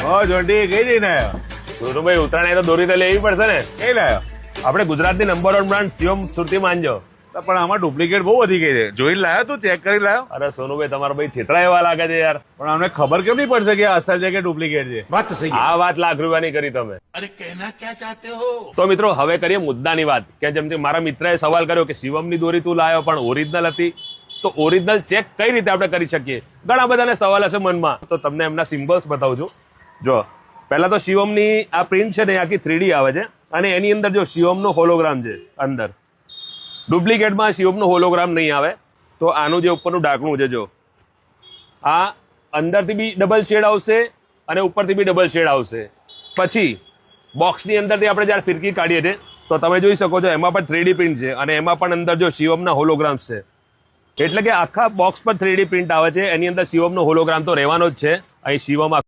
જોડી કઈ જઈને આવ્યો? સોનુભાઈ ઉત્તરાયણ તો દોરી તો લેવી પડશે ને. કઈ લાયો? આપણે ગુજરાતની નંબર 1 બ્રાન્ડ શિવમ સુરતી માનજો. પણ આમાં ડુપ્લિકેટ બહુ વધી ગઈ છે. જોઈને લાયો તું? ચેક કરી લાયો? અરે સોનુભાઈ તમારા ભાઈ છેતરા એવા લાગે છે યાર. પણ અમને ખબર કેમ નહીં પડશે કે આ અસલ છે કે ડુપ્લિકેટ છે? આ વાત લાખ રૂપિયાની કરી તમે. તો મિત્રો હવે કરીએ મુદ્દાની વાત કે જેમ કે મારા મિત્રએ સવાલ કર્યો કે શિવમની દોરી તું લાયો પણ ઓરિજિનલ હતી, તો ઓરિજિનલ ચેક કઈ રીતે આપણે કરી શકીએ? ઘણા બધાને સવાલ હશે મનમાં, તો તમને એમના સિમ્બલ્સ બતાવું છું. જો પહેલા તો શિવમની આ પ્રિન્ટ છે ને આખી 3D આવે છે અને એની અંદર જો શિવમનો હોલોગ્રામ છે અંદર. ડુપ્લિકેટમાં શિવમનો હોલોગ્રામ નહીં આવે. તો આનું જે ઉપરનું ઢાંકણું છે જો આ અંદરથી બી ડબલ શેડ આવશે અને ઉપરથી બી ડબલ શેડ આવશે. પછી બોક્સની અંદરથી આપણે જ્યારે ફિરકી કાઢીએ છીએ તો તમે જોઈ શકો છો એમાં પણ 3D પ્રિન્ટ છે અને એમાં પણ અંદર જો શિવમના હોલોગ્રામ્સ છે. એટલે કે આખા બોક્સ પર 3D પ્રિન્ટ આવે છે. એની અંદર શિવમનો હોલોગ્રામ તો રહેવાનો જ છે. અહીં શિવમ